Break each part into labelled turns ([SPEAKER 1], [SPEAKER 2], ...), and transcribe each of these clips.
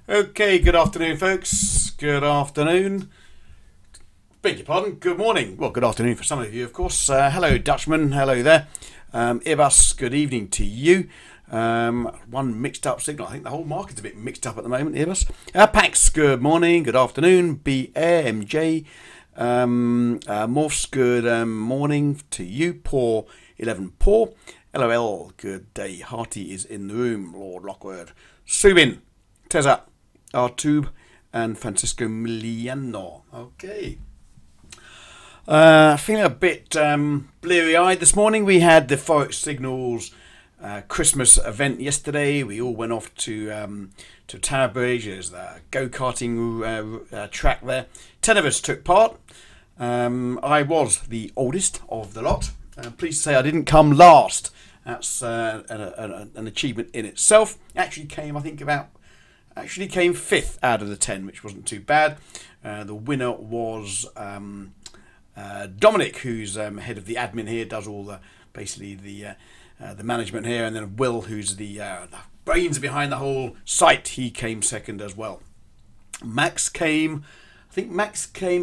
[SPEAKER 1] Okay, good afternoon, folks. Good afternoon. Beg your pardon. Good morning. Well, good afternoon for some of you, of course. Hello, Dutchman. Hello there. Ibas, good evening to you. One mixed up signal. I think the whole market's a bit mixed up at the moment, Ibas. Pax, good morning. Good afternoon. BMJ. Morphs, good morning to you. Paul, 11 Paul. LOL, good day. Hearty is in the room. Lord Lockwood. Subin. Teza. Artube and Francisco Miliano. Okay. Feeling a bit bleary-eyed this morning. We had the Forex Signals Christmas event yesterday. We all went off to Tower Bridge. There's the go-karting track there. 10 of us took part. I was the oldest of the lot. Pleased to say I didn't come last. That's an achievement in itself. Actually came fifth out of the 10, which wasn't too bad. The winner was Dominic, who's head of the admin here, does all the the management here, and then Will, who's the brains behind the whole site. He came second as well. Max came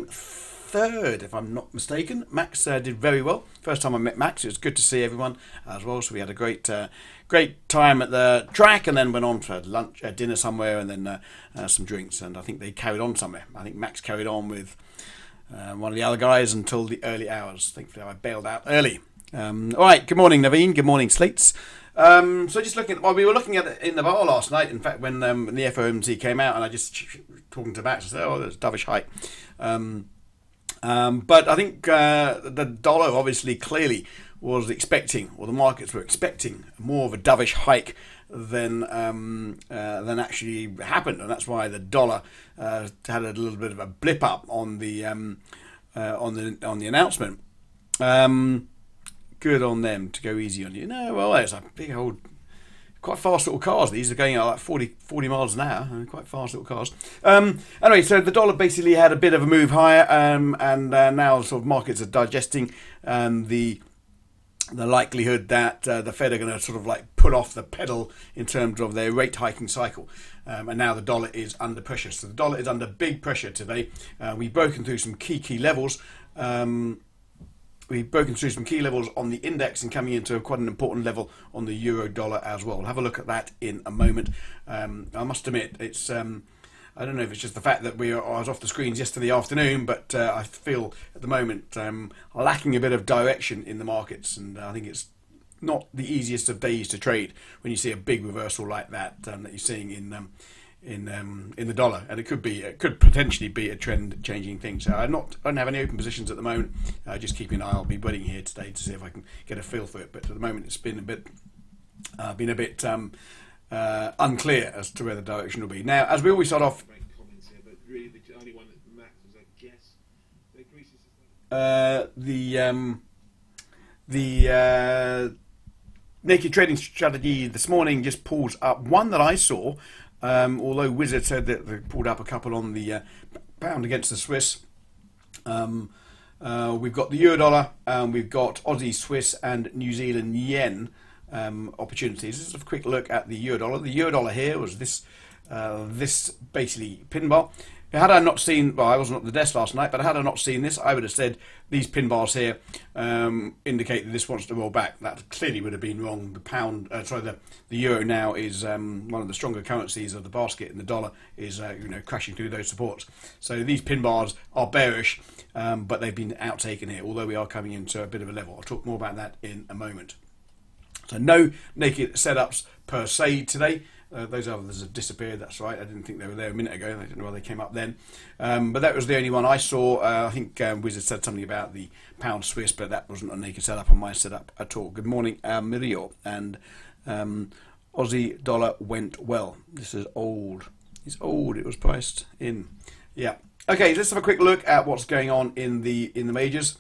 [SPEAKER 1] third, if I'm not mistaken. Max did very well. First time I met Max, it was good to see everyone as well. So we had a great time at the track, and then went on for lunch, dinner somewhere, and then some drinks. And I think they carried on somewhere. I think Max carried on with one of the other guys until the early hours. Thankfully, I bailed out early. All right. Good morning, Naveen. Good morning, Slates. So just looking, we were looking at it in the bar last night. In fact, when the FOMC came out, and I just talking to Max, I said, "Oh, there's dovish hike." But I think the dollar obviously clearly was expecting, or the markets were expecting, more of a dovish hike than actually happened, and that's why the dollar had a little bit of a blip up on the announcement. Good on them to go easy on you. No, well, there's a big old, quite fast little cars. These are going at like 40 miles an hour. Quite fast little cars. Anyway, so the dollar basically had a bit of a move higher, and now sort of markets are digesting the likelihood that the Fed are going to sort of like pull off the pedal in terms of their rate hiking cycle. And now the dollar is under pressure. So the dollar is under big pressure today. We've broken through some key levels. We've broken through some key levels on the index and coming into quite an important level on the euro dollar as well. We'll have a look at that in a moment. I must admit, it's I don't know if it's just the fact that I was off the screens yesterday afternoon, but I feel at the moment lacking a bit of direction in the markets, and I think it's not the easiest of days to trade when you see a big reversal like that that you're seeing in the dollar, and it could potentially be a trend changing thing. So I don't have any open positions at the moment. Just keeping an eye. I'll be waiting here today to see if I can get a feel for it. But at the moment, it's been a bit unclear as to where the direction will be. Now, as we always start off, the naked trading strategy this morning just pulls up one that I saw. Although Wizard said that they pulled up a couple on the pound against the Swiss. We've got the euro dollar, we've got Aussie, Swiss, and New Zealand yen opportunities. Let's have a quick look at the euro dollar. The euro dollar here was this basically pin bar. Had I not seen, well, I wasn't at the desk last night, but had I not seen this, I would have said these pin bars here indicate that this wants to roll back. That clearly would have been wrong. The pound, the euro now is one of the stronger currencies of the basket, and the dollar is crashing through those supports. So these pin bars are bearish, but they've been outtaken here. Although we are coming into a bit of a level, I'll talk more about that in a moment. So no naked setups per se today. Those others have disappeared, that's right. I didn't think they were there a minute ago. I didn't know why they came up then. But that was the only one I saw. I think Wizard said something about the pound Swiss, but that wasn't a naked setup on my setup at all. Good morning, Mirio. And Aussie dollar went well. This is old. It's old. It was priced in. Yeah. Okay, let's have a quick look at what's going on in the majors.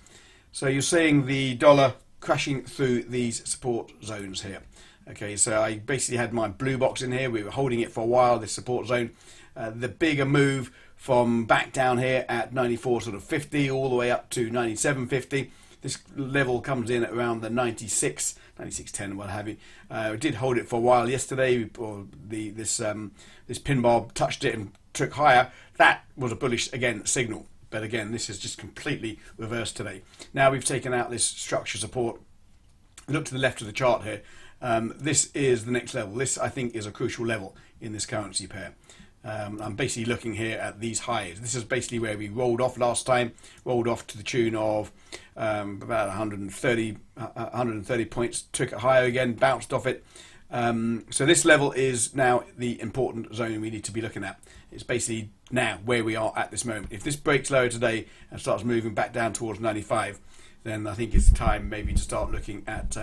[SPEAKER 1] So you're seeing the dollar crashing through these support zones here. Okay, so I basically had my blue box in here. We were holding it for a while, this support zone. The bigger move from back down here at 94 sort of 50 all the way up to 97.50. this level comes in at around the 96.10, what have you. It did hold it for a while yesterday, or this pin bar touched it and took higher. That was a bullish, again, signal. But again, this is just completely reversed today. Now we've taken out this structure support. Look to the left of the chart here. This is the next level. This, I think, is a crucial level in this currency pair. I'm basically looking here at these highs. This is basically where we rolled off last time. Rolled off to the tune of about 130 points. Took it higher again, bounced off it. So this level is now the important zone we need to be looking at. It's basically now where we are at this moment. If this breaks lower today and starts moving back down towards 95, then I think it's time maybe to start looking at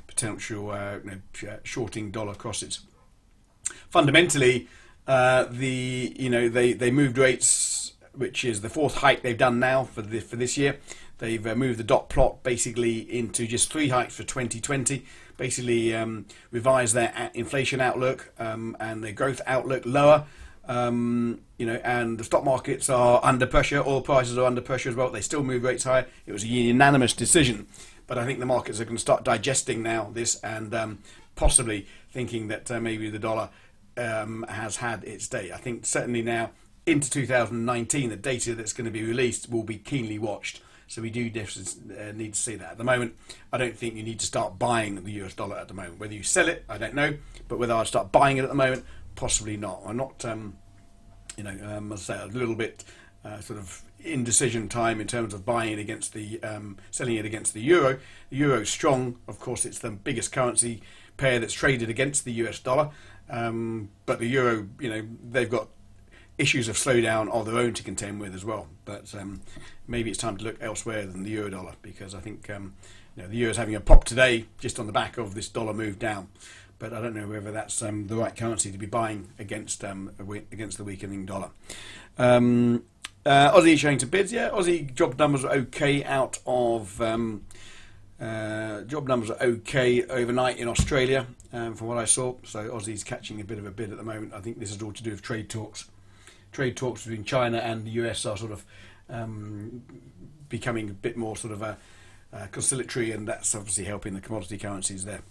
[SPEAKER 1] potential shorting dollar crosses. Fundamentally, they moved rates, which is the fourth hike they've done now for this year. They've moved the dot plot basically into just 3 hikes for 2020. Basically revised their inflation outlook and their growth outlook lower. And the stock markets are under pressure. Oil prices are under pressure as well. They still move rates higher. It was a unanimous decision, but I think the markets are going to start digesting now this and possibly thinking that maybe the dollar has had its day. I think certainly now into 2019, the data that's going to be released will be keenly watched. So we do need to see that. At the moment, I don't think you need to start buying the US dollar at the moment. Whether you sell it, I don't know. But whether I start buying it at the moment, possibly not. I'm not, as I say, a little bit sort of indecision time in terms of buying it against the, selling it against the euro. The euro is strong. Of course, it's the biggest currency pair that's traded against the US dollar. But the euro, they've got issues of slowdown of their own to contend with as well. But maybe it's time to look elsewhere than the euro dollar, because I think the euro is having a pop today just on the back of this dollar move down. But I don't know whether that's the right currency to be buying against the weakening dollar. Aussie showing some bids. Yeah, Aussie job numbers are okay out of job numbers are okay overnight in Australia, from what I saw. So Aussie's catching a bit of a bid at the moment. I think this is all to do with trade talks. Trade talks between China and the US are sort of becoming a bit more sort of conciliatory, and that's obviously helping the commodity currencies there.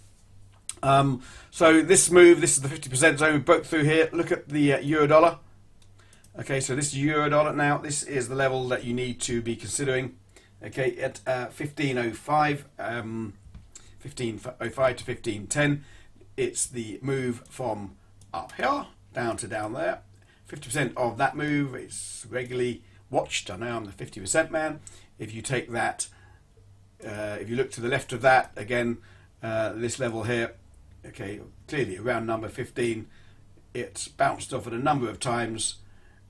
[SPEAKER 1] So this move, this is the 50% zone we broke through here. Look at the euro dollar. Okay, so this is euro dollar now. This is the level that you need to be considering. Okay, at 15.05, 15.05 to 15.10, it's the move from up here down to down there. 50% of that move is regularly watched. I know I'm the 50% man. If you take that, if you look to the left of that, again, this level here, okay, clearly around number 15, it's bounced off it a number of times.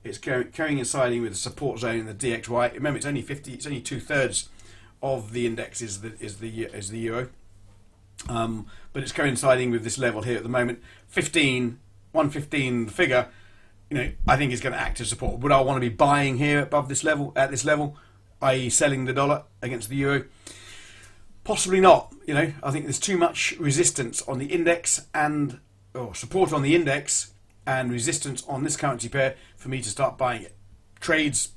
[SPEAKER 1] It's coinciding with the support zone in the DXY. Remember, it's only 50. It's only 2/3 of the index is the euro, but it's coinciding with this level here at the moment. 115 figure. I think is going to act as support. Would I want to be buying here above this level, at this level, i.e. selling the dollar against the euro? Possibly not. I think there's too much resistance on the index or support on the index and resistance on this currency pair for me to start buying it. Trades,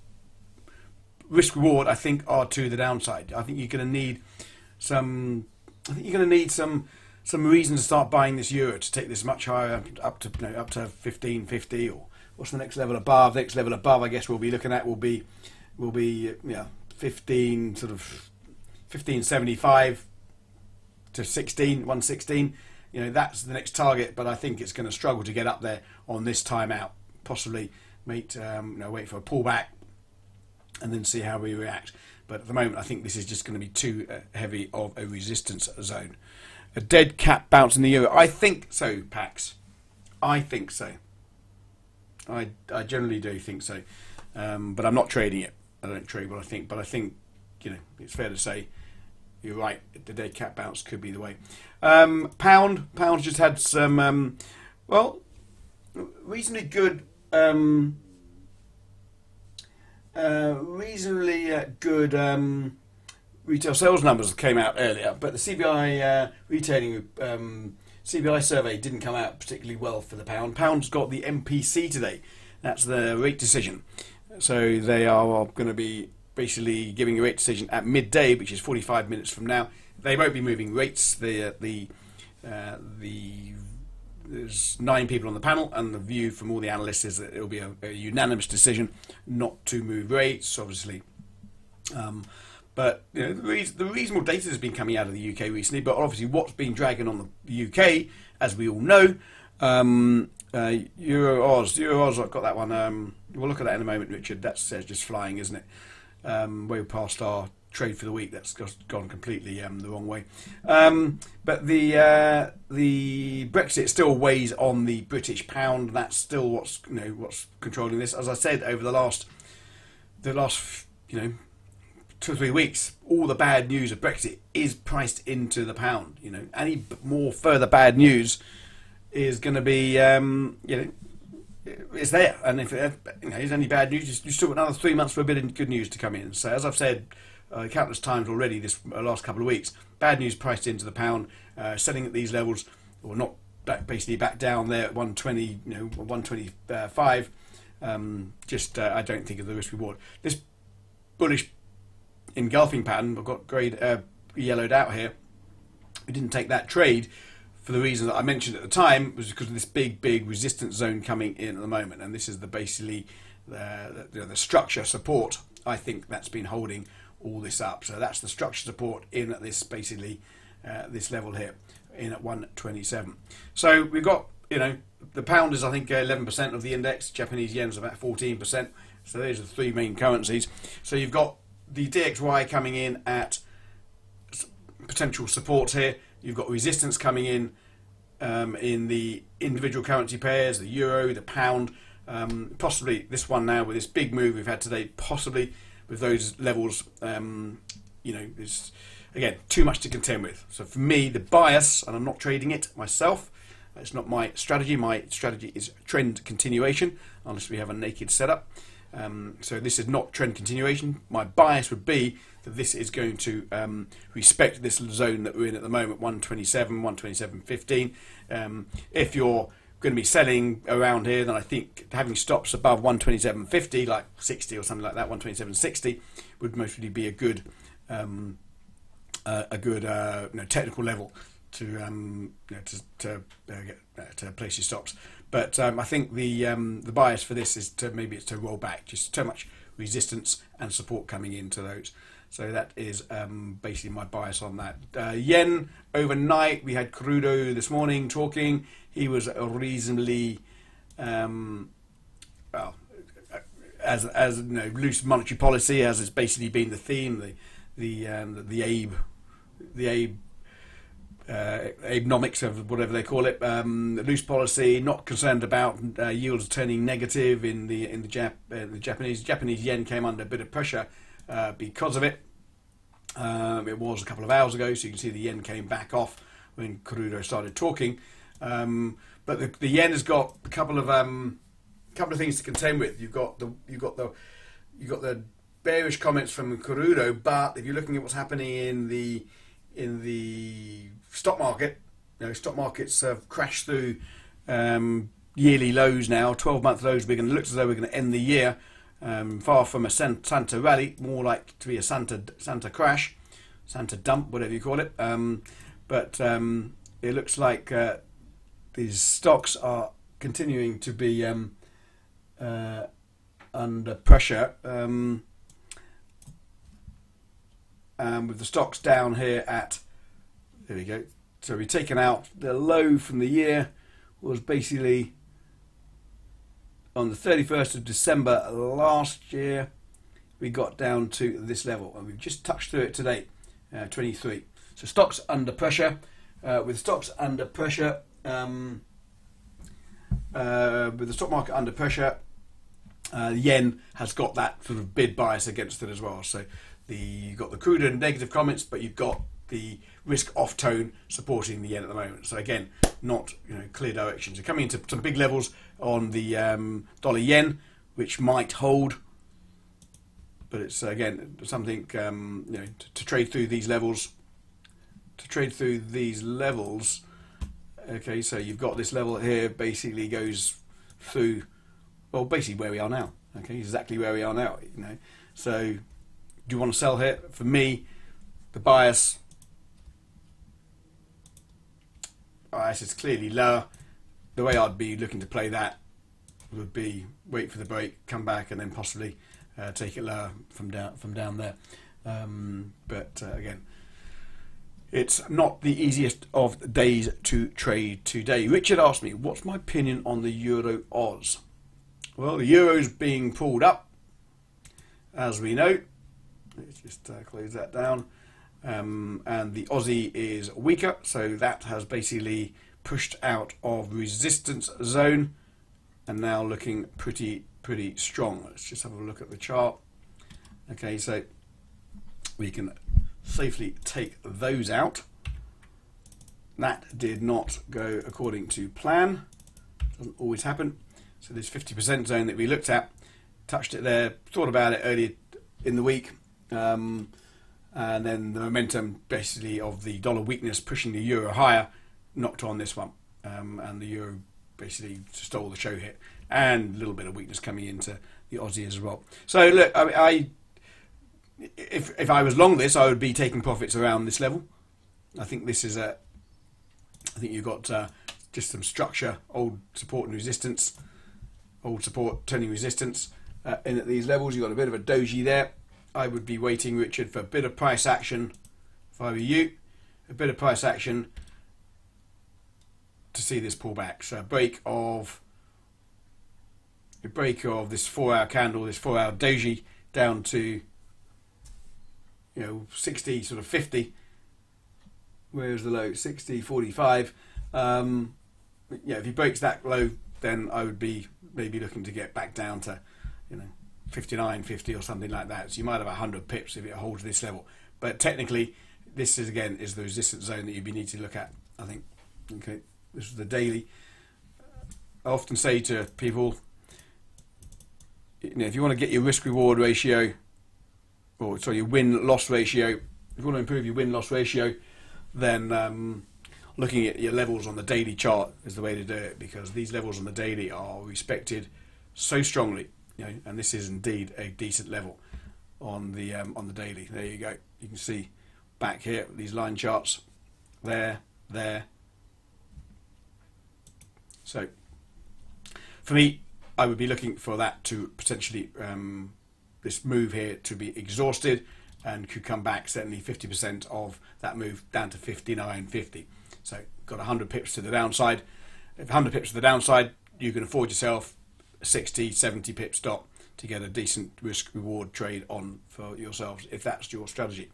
[SPEAKER 1] risk reward, I think, are to the downside. I think you're going to need some. I think you're going to need some reason to start buying this euro to take this much higher, up to 15.50, or what's the next level above? The next level above, I guess we'll be looking at will be 15 sort of 15.75 to 116. That's the next target, but I think it's going to struggle to get up there on this time out. Possibly wait for a pullback and then see how we react. But at the moment, I think this is just going to be too heavy of a resistance zone. A dead cat bounce in the euro. I think so, Pax. I think so. I generally do think so. But I'm not trading it. I don't trade what I think. But I think, it's fair to say you're right. The dead cat bounce could be the way. Pound's just had some, reasonably good, retail sales numbers came out earlier, but the CBI CBI survey didn't come out particularly well for the pound. Pound's got the MPC today. That's the rate decision. So they are going to be basically giving a rate decision at midday, which is 45 minutes from now. They won't be moving rates. There's 9 people on the panel, and the view from all the analysts is that it will be a unanimous decision not to move rates, obviously. But you know, the reasonable data has been coming out of the UK recently, but obviously what's been dragging on the UK, as we all know, Euro Oz, I've got that one. We'll look at that in a moment, Richard. That's just flying, isn't it? Way past our trade for the week. That's just gone completely the wrong way. But the Brexit still weighs on the British pound. That's still what's controlling this. As I said, over the last 2 or 3 weeks, all the bad news of Brexit is priced into the pound. You know, any more further bad news is going to be, it's there. And if there's any bad news, you still got another 3 months for a bit of good news to come in. So as I've said countless times already this last couple of weeks, bad news priced into the pound, selling at these levels, or not basically back down there at 120, 125. I don't think of the risk reward. This bullish engulfing pattern, I've got greyed yellowed out here. We didn't take that trade for the reason that I mentioned at the time, was because of this big resistance zone coming in at the moment, and this is basically the structure support. I think that's been holding all this up. So that's the structure support in at this this level here, in at 127. So we've got the pound is I think 11% of the index. Japanese yen is about 14%. So those are the 3 main currencies. So you've got the DXY coming in at potential support here. You've got resistance coming in the individual currency pairs, the euro, the pound, possibly this one now with this big move we've had today, possibly with those levels, is again too much to contend with. So for me, the bias, and I'm not trading it myself, it's not my strategy. My strategy is trend continuation, unless we have a naked setup. So this is not trend continuation. My bias would be that this is going to respect this zone that we're in at the moment, 127, 127.15. If you're going to be selling around here, then I think having stops above 127.50, like 60 or something like that, 127.60, would mostly be a good technical level to place your stops. But I think the bias for this is to roll back. Just too much resistance and support coming into those. So that is basically my bias on that. Yen overnight, we had Crudo this morning talking. He was a reasonably loose monetary policy, as has basically been the theme. The Abenomics of whatever they call it, loose policy, not concerned about yields turning negative in the Japanese yen came under a bit of pressure because of it. It was a couple of hours ago, so you can see the yen came back off when Crudo started talking. But the yen has got a couple of things to contend with. You've got the bearish comments from Crudo, but if you're looking at what's happening in the stock market, stock markets have crashed through yearly lows now, 12-month lows. It looks as though we're going to end the year far from a Santa rally, more like to be a Santa crash, Santa dump, whatever you call it. But it looks like these stocks are continuing to be under pressure. With the stocks down here at, there we go. So we've taken out the low from the year, was basically on the 31st of December last year. We got down to this level, and we've just touched through it today, 23. So stocks under pressure. With stocks under pressure, with the stock market under pressure, the yen has got that sort of bid bias against it as well. So you've got the crude and negative comments, but you've got the risk off tone supporting the yen at the moment. So again, not clear directions. You're coming into some big levels on the dollar yen, which might hold, but it's again something to trade through these levels. Okay, so you've got this level here, basically goes through, well, basically where we are now. Okay, exactly where we are now. So Do you want to sell here? For me, the bias is clearly lower. The way I'd be looking to play that would be wait for the break, come back, and then possibly take it lower from down there. But again, it's not the easiest of days to trade today. Richard asked me, what's my opinion on the Euro Oz? Well, the Euro's being pulled up, as we know. Let's just close that down. And the Aussie is weaker, so that has basically pushed out of resistance zone and now looking pretty strong. Let's just have a look at the chart. Okay, so we can safely take those out. That did not go according to plan. Doesn't always happen. So this 50% zone that we looked at, touched it there, thought about it earlier in the week, and then the momentum basically of the dollar weakness pushing the euro higher knocked on this one, and the euro basically stole the show hit, and a little bit of weakness coming into the Aussie as well. So look, if I was long this, I would be taking profits around this level. I think this is I think you've got just some structure, old support and resistance, old support turning resistance in at these levels. You've got a bit of a doji there. I would be waiting, Richard, for a bit of price action if I were you. A bit of price action to see this pull back. So a break of this 4-hour candle, this 4-hour doji down to 60, sort of 50. Where's the low? 60, 45. If he breaks that low, then I would be maybe looking to get back down to 59, 50 or something like that. So you might have 100 pips if it holds this level. But technically, this is again the resistance zone that you'd be need to look at, I think. Okay, this is the daily. I often say to people, if you want to get your risk-reward ratio, or sorry, your win-loss ratio, if you want to improve your win-loss ratio, then looking at your levels on the daily chart is the way to do it, because these levels on the daily are respected so strongly. And this is indeed a decent level on the daily. There you go. You can see back here these line charts. There. So for me, I would be looking for that to potentially this move here to be exhausted, and could come back certainly 50% of that move down to 59.50. So got 100 pips to the downside. If 100 pips to the downside, you can afford yourself 60, 70 pip stop to get a decent risk reward trade on for yourselves, if that's your strategy.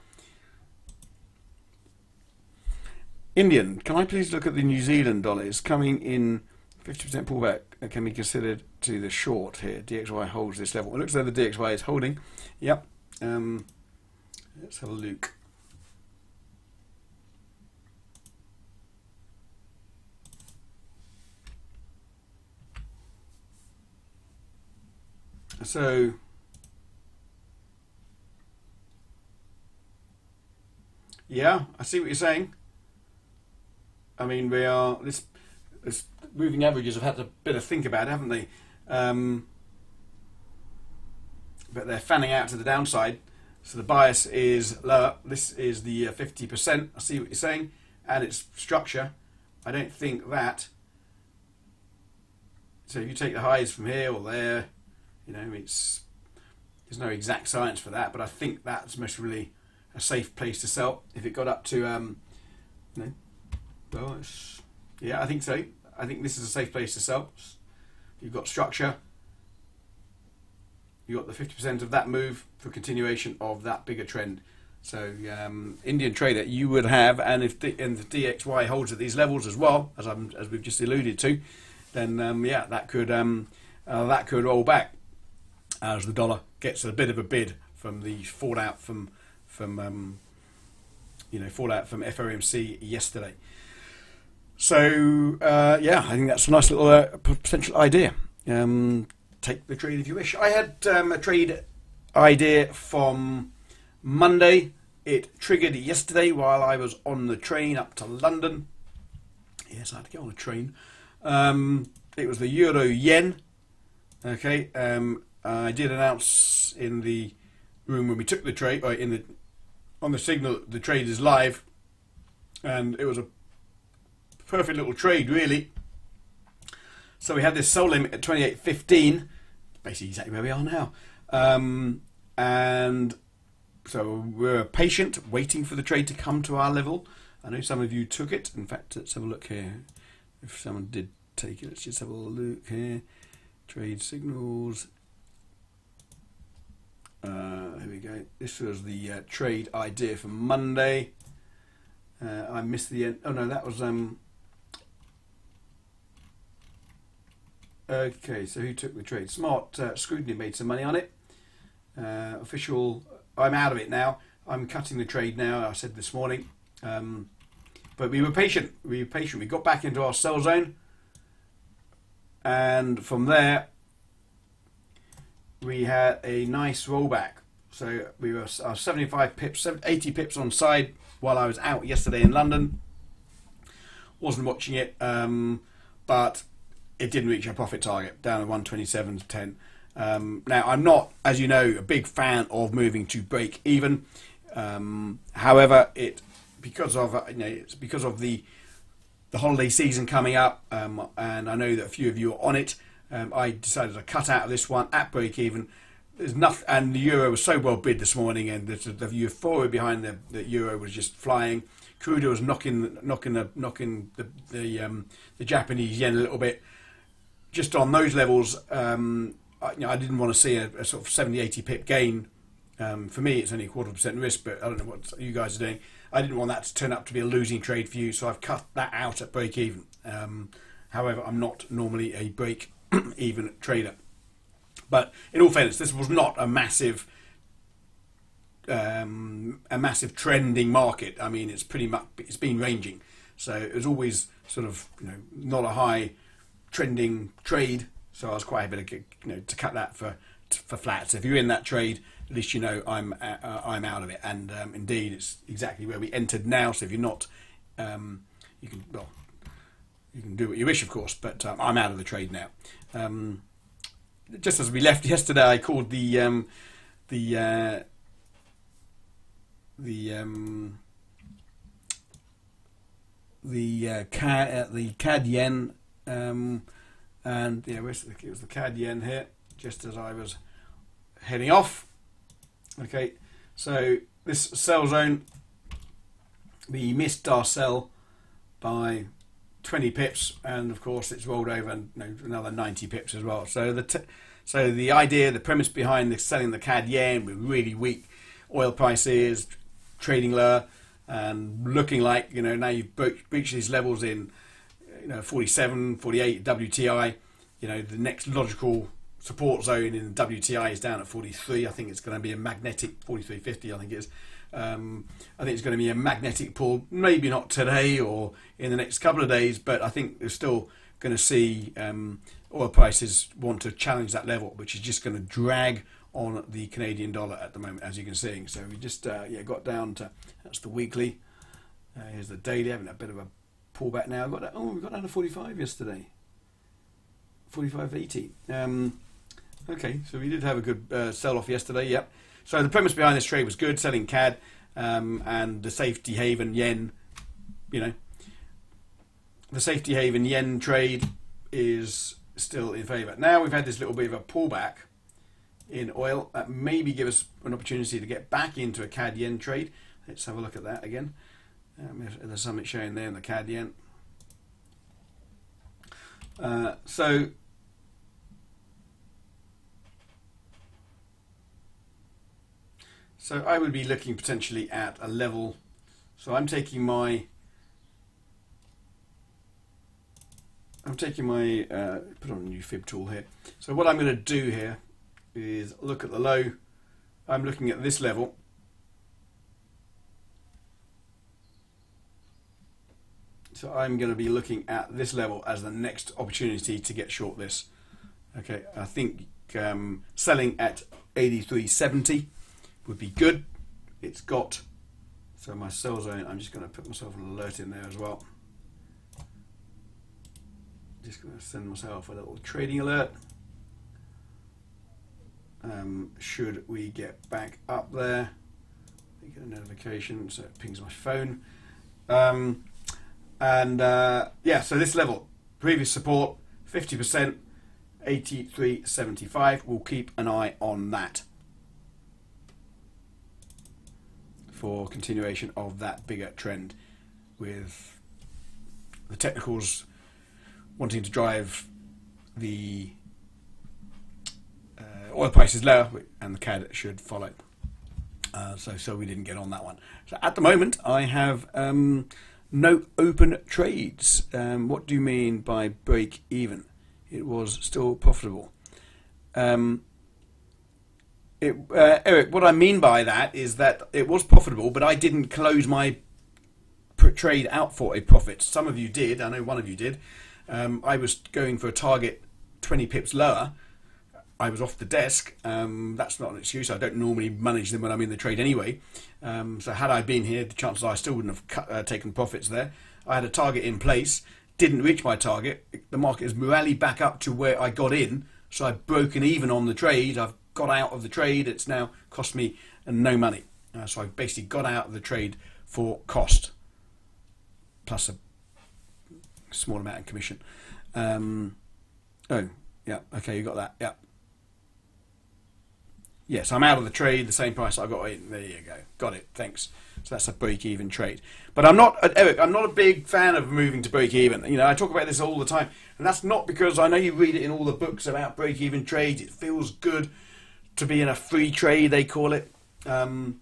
[SPEAKER 1] Indian, can I please look at the New Zealand dollar? It's coming in 50% pullback. It can be considered to the short here. DXY holds this level. It looks like the DXY is holding. Yep. Let's have a look. So yeah, I see what you're saying. I mean, we are this moving averages have had a bit of think about it, haven't they? But they're fanning out to the downside, so the bias is lower. This is the 50%. I see what you're saying, and its structure. I don't think that. So if you take the highs from here or there, there's no exact science for that, but I think that's most really a safe place to sell. If it got up to, yeah, I think so. I think this is a safe place to sell. You've got structure. You've got the 50% of that move for continuation of that bigger trend. So Indian trader, you would have, and if the DXY holds at these levels as well, as we've just alluded to, then yeah, that could roll back as the dollar gets a bit of a bid from the fallout from FOMC yesterday. So yeah, I think that's a nice little potential idea. Take the trade if you wish. I had a trade idea from Monday. It triggered yesterday while I was on the train up to London. Yes, I had to get on a train. It was the Euro Yen. Okay, I did announce in the room when we took the trade, or on the signal the trade is live, and it was a perfect little trade really. So we had this sell limit at 28.15, basically exactly where we are now, and so we're patient, waiting for the trade to come to our level. I know some of you took it. In fact, let's have a look here. If someone did take it, let's just have a look here. Trade signals. Here we go. This was the trade idea for Monday. I missed the end. Oh no, that was okay. So who took the trade? Smart Scrutiny made some money on it. Official. I'm out of it now. I'm cutting the trade now. I said this morning. But we were patient. We got back into our sell zone, and from there we had a nice rollback. So we were 75 pips, 80 pips on side while I was out yesterday in London. Wasn't watching it, but it didn't reach our profit target, down at 127.10. Now I'm not, as you know, a big fan of moving to break even. However, because of it's because of the holiday season coming up, and I know that a few of you are on it. I decided to cut out of this one at break even. There's nothing, and the euro was so well bid this morning, and the euphoria behind the euro was just flying. Crude was knocking the Japanese yen a little bit. Just on those levels, I didn't want to see a sort of 70-80 pip gain. For me, it's only a 0.25% risk, but I don't know what you guys are doing. I didn't want that to turn up to be a losing trade for you, so I've cut that out at break even. However, I'm not normally a break even trader. But in all fairness, this was not a massive trending market. I mean, it's been ranging, so it was always sort of not a high trending trade. So I was quite happy to cut that for flat. So if you're in that trade, at least you know I'm out of it. And indeed, it's exactly where we entered now. So if you're not, you can do what you wish, of course. But I'm out of the trade now. Just as we left yesterday, I called the CAD yen, and yeah, it was the CAD yen here. Just as I was heading off. Okay, so this sell zone, we missed our sell by 20 pips, and of course it's rolled over another 90 pips as well. So the idea, the premise behind selling the CAD yen with really weak oil prices, trading lower, and looking like now you've breached these levels in 47, 48 WTI. The next logical support zone in WTI is down at 43. I think it's going to be a magnetic 43.50. I think it is. I think it's going to be a magnetic pull. Maybe not today or in the next couple of days, but I think we're still going to see oil prices want to challenge that level, which is just going to drag on the Canadian dollar at the moment, as you can see. So we just got down to, that's the weekly. Here's the daily, having a bit of a pullback now. We got down to 45 yesterday. 45.80. Okay, so we did have a good sell-off yesterday, yep. So the premise behind this trade was good, selling CAD and the safety haven yen, the safety haven yen trade is still in favour. Now we've had this little bit of a pullback in oil that maybe give us an opportunity to get back into a CAD yen trade. Let's have a look at that again. There's something showing there in the CAD yen. So I would be looking potentially at a level. So I'm taking my put on a new fib tool here. So what I'm going to do here is look at the low. I'm looking at this level. So I'm going to be looking at this level as the next opportunity to get short this. Okay, I think selling at 83.70 would be good. It's got, so my sell zone, I'm just going to put myself an alert in there as well. Just going to send myself a little trading alert. should we get back up there. I get a notification, so it pings my phone. Yeah, so this level, previous support, 50%, 83.75. We'll keep an eye on that for continuation of that bigger trend, with the technicals wanting to drive the oil prices lower, and the CAD should follow. So we didn't get on that one. So at the moment, I have no open trades. What do you mean by break even? It was still profitable. Eric, what I mean by that is that it was profitable, but I didn't close my trade out for a profit. Some of you did. I know one of you did. I was going for a target 20 pips lower. I was off the desk. That's not an excuse. I don't normally manage them when I'm in the trade anyway. So had I been here, the chances are I still wouldn't have taken profits there. I had a target in place, didn't reach my target. The market has rallied back up to where I got in, so I've broken even on the trade. I've got out of the trade. It's now cost me no money. So I basically got out of the trade for cost, plus a small amount of commission. Oh, yeah, okay, you got that, yeah. Yes, I'm out of the trade, the same price I got in. There you go. Got it. Thanks. So that's a break-even trade. But I'm not, Eric, I'm not a big fan of moving to break-even. You know, I talk about this all the time. And that's not because I know you read it in all the books about break-even trades. It feels good to be in a free trade, they call it. I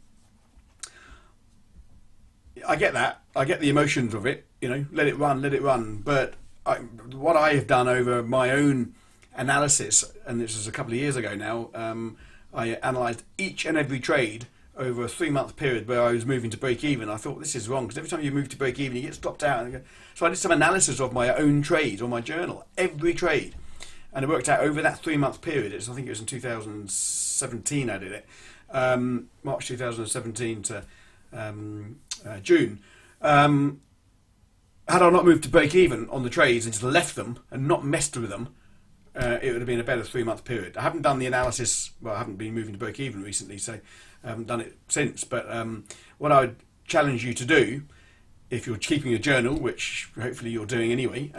[SPEAKER 1] get that. I get the emotions of it. You know, let it run, let it run. But what I have done over my own analysis, and this was a couple of years ago now, I analysed each and every trade over a 3-month period where I was moving to break even. I thought, this is wrong, because every time you move to break even, you get stopped out. So I did some analysis of my own trades on my journal, every trade, and it worked out over that 3-month period. I think it was in 2017 I did it, March 2017 to June. Had I not moved to break even on the trades and just left them and not messed with them, it would have been a better 3-month period. I haven't done the analysis. Well, I haven't been moving to break even recently, so I haven't done it since. But what I would challenge you to do, if you're keeping a journal, which hopefully you're doing anyway,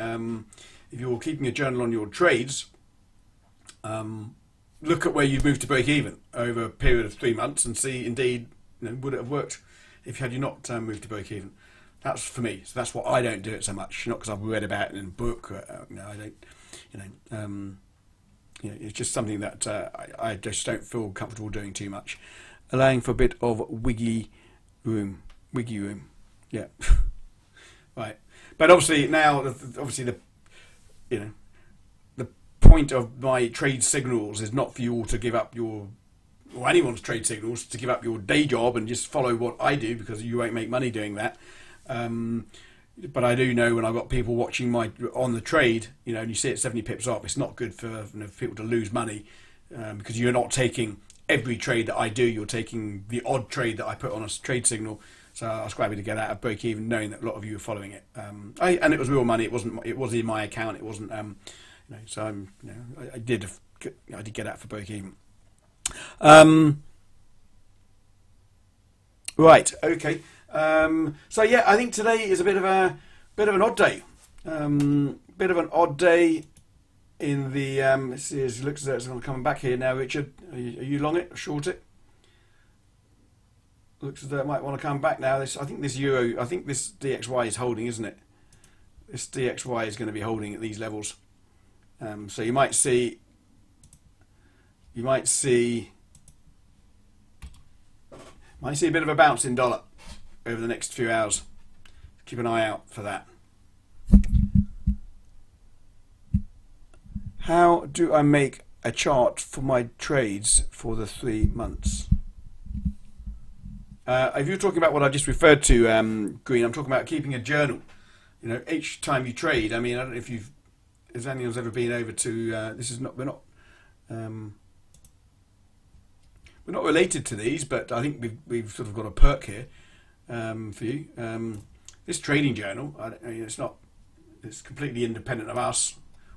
[SPEAKER 1] if you're keeping a journal on your trades, look at where you've moved to break even over a period of 3 months and see, indeed, would it have worked if had you not moved to break even. That's for me. So that's what I don't do it so much. Not because I've read about it in a book. I don't. It's just something that I just don't feel comfortable doing too much. Allowing for a bit of wiggy room, yeah. Right, but obviously now, the point of my trade signals is not for you all to give up your, or anyone's trade signals, to give up your day job and just follow what I do, because you won't make money doing that. But I do know when I've got people watching on the trade, and you see it 70 pips up, it's not good for people to lose money, because you're not taking every trade that I do, you're taking the odd trade that I put on a trade signal. So I was quite happy to get out of break even, knowing that a lot of you were following it. And it was real money. It was in my account. It wasn't. So I did get out for break even. Right. Okay. So yeah, I think today is a bit of an odd day. Bit of an odd day in the. It looks as though it's coming back here now. Richard, are you long it or short it? Looks as though it might want to come back now. I think this DXY is holding, isn't it? This DXY is going to be holding at these levels. So you might see a bit of a bounce in dollar over the next few hours. Keep an eye out for that. How do I make a chart for my trades for the 3 months? If you're talking about what I just referred to, Green, I'm talking about keeping a journal. Each time you trade. I mean, I don't know if anyone's ever been over to. We're not related to these, but I think we've sort of got a perk here for you. This trading journal, it's completely independent of us.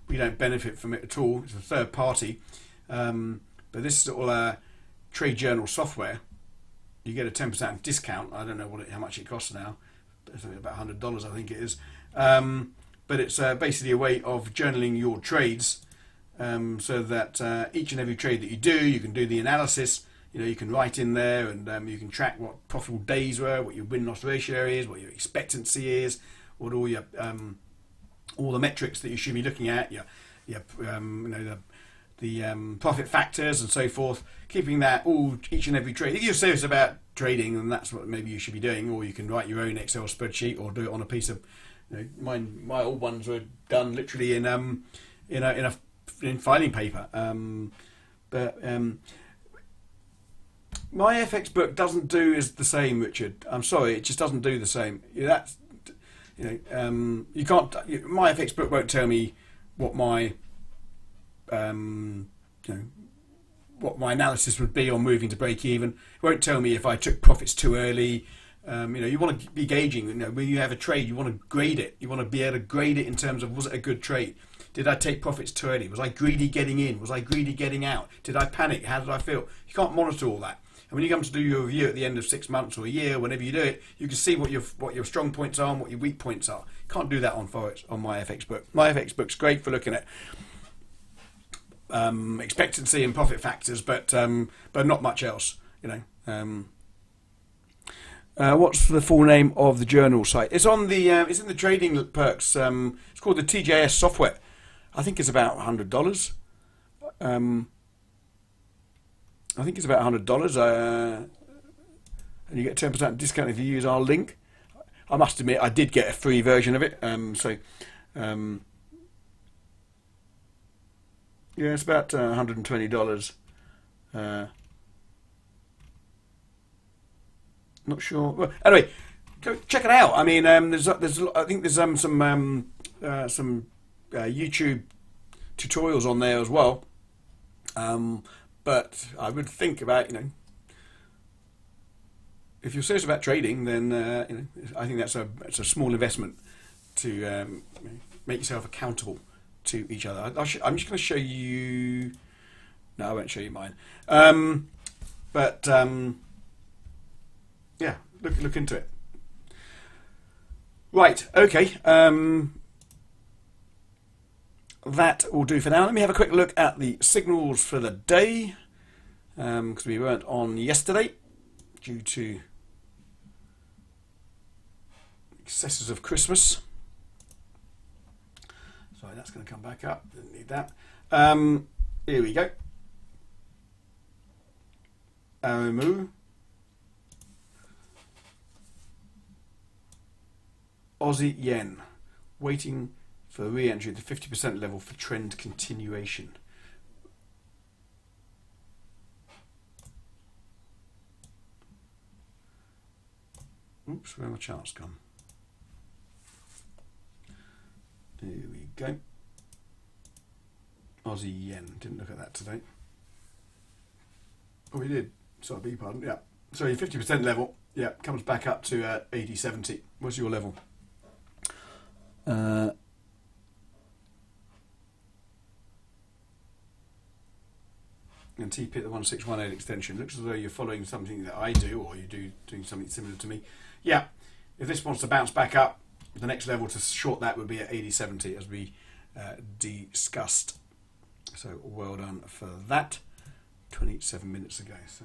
[SPEAKER 1] We don't benefit from it at all. It's a third party, But this little trade journal software, you get a 10% discount. I don't know how much it costs now. It's about $100, I think it is. But it's basically a way of journaling your trades, so that each and every trade that you do, you can do the analysis. You can write in there, and you can track what profitable days were, what your win-loss ratio is, what your expectancy is, what all your all the metrics that you should be looking at, your the profit factors and so forth. Keeping that each and every trade. If you're serious about trading, then that's what maybe you should be doing. Or you can write your own Excel spreadsheet, or do it on a piece of. My old ones were done literally in filing paper. My FX book doesn't do is the same, Richard. I'm sorry, it just doesn't do the same. You can't. My FX book won't tell me what my what my analysis would be on moving to break even. It won't tell me if I took profits too early. You want to be gauging. When you have a trade, you want to grade it. You want to be able to grade it in terms of, was it a good trade? Did I take profits too early? Was I greedy getting in? Was I greedy getting out? Did I panic? How did I feel? You can't monitor all that. And when you come to do your review at the end of 6 months or a year, whenever you do it, you can see what your strong points are and what your weak points are. You can't do that on Forex, on my FX book. My FX book's great for looking at expectancy and profit factors, but not much else. What's the full name of the journal site? It's on the it's in the trading perks. It's called the TJS software. I think it's about $100. I think it's about $100, and you get 10% discount if you use our link. I must admit, I did get a free version of it. Yeah, it's about $120. Not sure. Well, anyway, go check it out. I mean, I think there's some YouTube tutorials on there as well. But I would think about, if you're serious about trading, then I think it's a small investment to make yourself accountable to each other. I'm just going to show you. No, I won't show you mine. Yeah, look into it. Right. Okay. That will do for now. Let me have a quick look at the signals for the day, because we weren't on yesterday due to excesses of Christmas. Sorry, that's going to come back up. Didn't need that. Here we go. Aomu. Aussie yen. Waiting for re-entry at the 50% level for trend continuation. Oops, where have my charts gone? There we go. Aussie yen. Didn't look at that today. Oh, we did. Sorry, beg your pardon. Yeah. So your 50% level, yeah, comes back up to 80.70. What's your level? And TP at the 1618 extension. Looks as though you're following something that I do, or doing something similar to me. Yeah, if this wants to bounce back up, the next level to short that would be at 80.70, as we discussed. So well done for that. 27 minutes ago. So.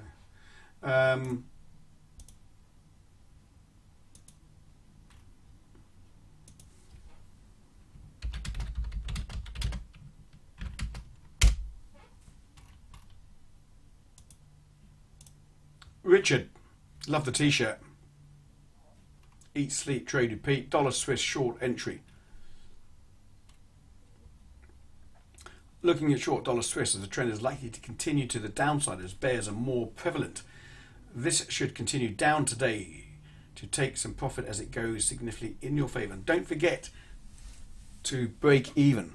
[SPEAKER 1] Richard, love the t-shirt. Eat, sleep, trade, repeat. Dollar Swiss short entry. Looking at short dollar Swiss, as the trend is likely to continue to the downside as bears are more prevalent. This should continue down today to take some profit as it goes significantly in your favour. And don't forget to break even.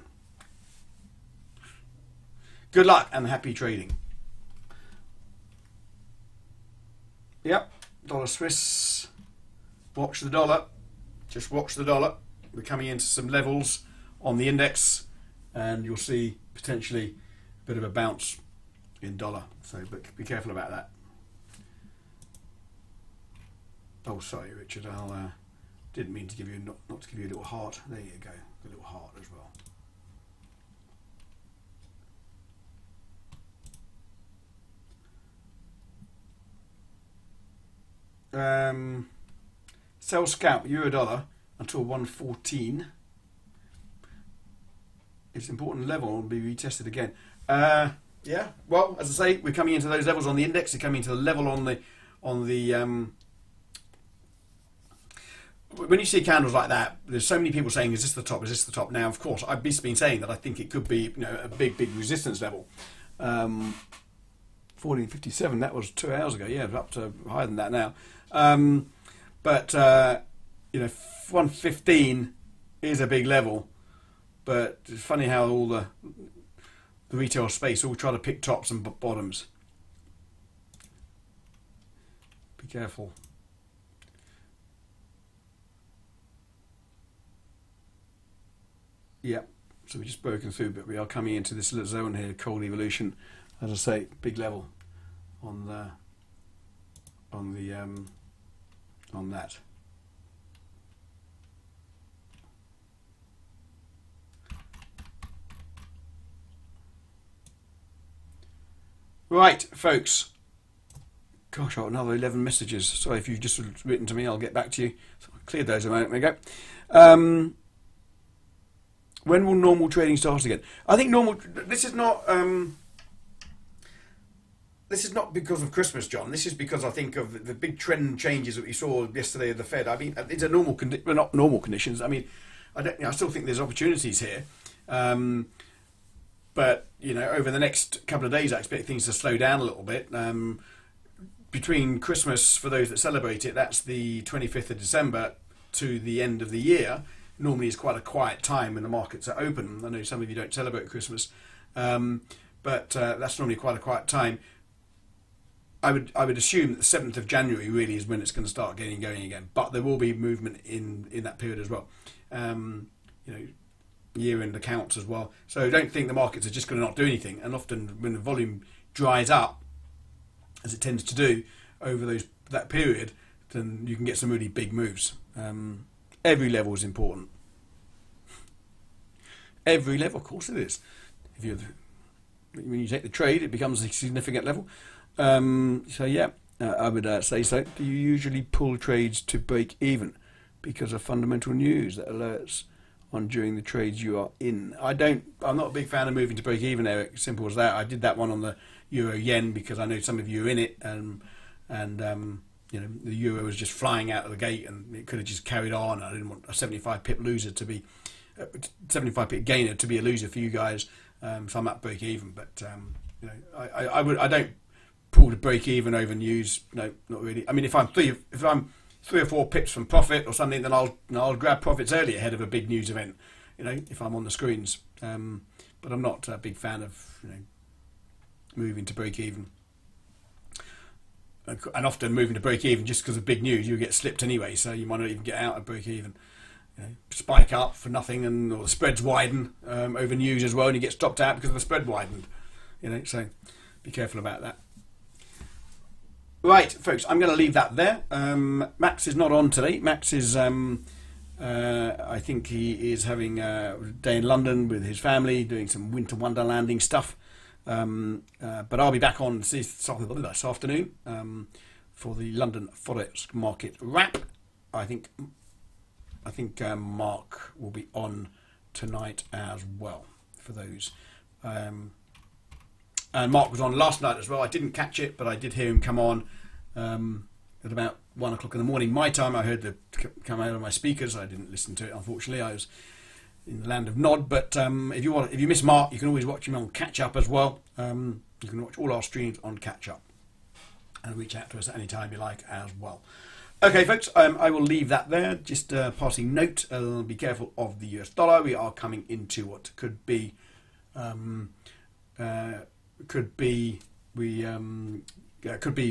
[SPEAKER 1] Good luck and happy trading. Yep, dollar Swiss. Watch the dollar. Just watch the dollar. We're coming into some levels on the index, and you'll see potentially a bit of a bounce in dollar. So, but be careful about that. Oh, sorry, Richard. I didn't mean to give you not to give you a little heart. There you go, a little heart as well. Sell scalp euro dollar until 114. It's an important level will be retested again. Yeah. Well, as I say, we're coming into those levels on the index. We're coming into the level on the when you see candles like that, there's so many people saying, "Is this the top? Is this the top?" Now, of course, I've been saying that I think it could be, a big resistance level. 1457. That was 2 hours ago. Yeah, up to higher than that now. But 115 is a big level. But it's funny how all the retail space all try to pick tops and bottoms. Be careful. Yeah, so we're just broken through, but we are coming into this little zone here, cold evolution. As I say, big level on that. Right, folks. Gosh, I've got another 11 messages. Sorry if you've just written to me, I'll get back to you. So I cleared those a moment ago. When will normal trading start again? I think normal. This is not because of Christmas, John. This is because I think of the big trend changes that we saw yesterday at the Fed. I mean, it's a normal not normal conditions. I mean, I still think there's opportunities here, but over the next couple of days, I expect things to slow down a little bit. Between Christmas, for those that celebrate it, that's the 25th of December to the end of the year. Normally is quite a quiet time when the markets are open. I know some of you don't celebrate Christmas, but that's normally quite a quiet time. I would assume that the 7th of January really is when it's going to start getting going again. But there will be movement in that period as well. Year-end accounts as well. So don't think the markets are just going to not do anything. And often when the volume dries up, as it tends to do over that period, then you can get some really big moves. Every level is important. Every level, of course it is. When you take the trade, it becomes a significant level. So yeah, I would say so. Do you usually pull trades to break even because of fundamental news that alerts on during the trades you are in? I'm not a big fan of moving to break even, Eric. Simple as that. I did that one on the euro yen because I know some of you are in it, and the euro was just flying out of the gate, and it could have just carried on. I didn't want a 75 pip loser to be 75 pip gainer to be a loser for you guys. So I'm at break even, but I don't pull to break even over news. No, not really. I mean, if I'm 3 or 4 pips from profit or something, then I'll grab profits early ahead of a big news event. If I'm on the screens. But I'm not a big fan of moving to break even. And often moving to break even just because of big news, you get slipped anyway, so you might not even get out at break even. Spike up for nothing, or the spreads widen over news as well, and you get stopped out because the spread widened. So be careful about that. Right, folks, I'm going to leave that there. Max is not on today. Max is, I think he is having a day in London with his family, doing some winter wonderlanding stuff. But I'll be back on this afternoon for the London Forex market wrap. I think Mark will be on tonight as well for those. And Mark was on last night as well. I didn't catch it, but I did hear him come on at about 1 o'clock in the morning my time. I heard it come out of my speakers. I didn't listen to it, unfortunately. I was in the land of Nod. But if you miss Mark, you can always watch him on Catch Up as well. You can watch all our streams on Catch Up and reach out to us at any time you like as well. Okay, folks, I will leave that there. Just a passing note, be careful of the US dollar. We are coming into what could be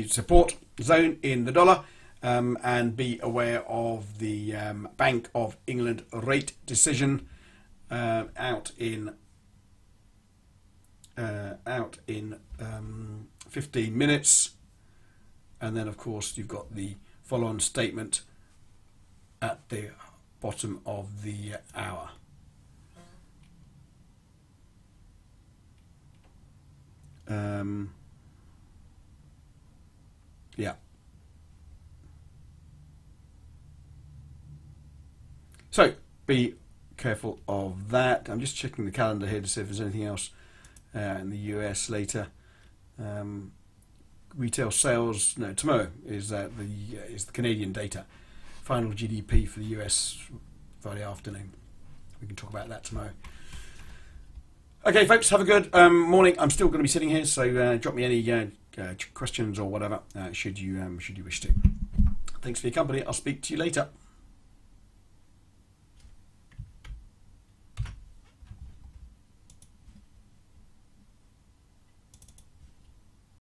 [SPEAKER 1] support zone in the dollar, and be aware of the Bank of England rate decision out in 15 minutes. And then, of course, you've got the follow-on statement at the bottom of the hour. Yeah. So be careful of that. I'm just checking the calendar here to see if there's anything else in the US later. Retail sales. No, tomorrow is the Canadian data. Final GDP for the US Friday afternoon. We can talk about that tomorrow. Okay, folks, have a good morning. I'm still going to be sitting here, so drop me any questions or whatever should you wish to. Thanks for your company. I'll speak to you later.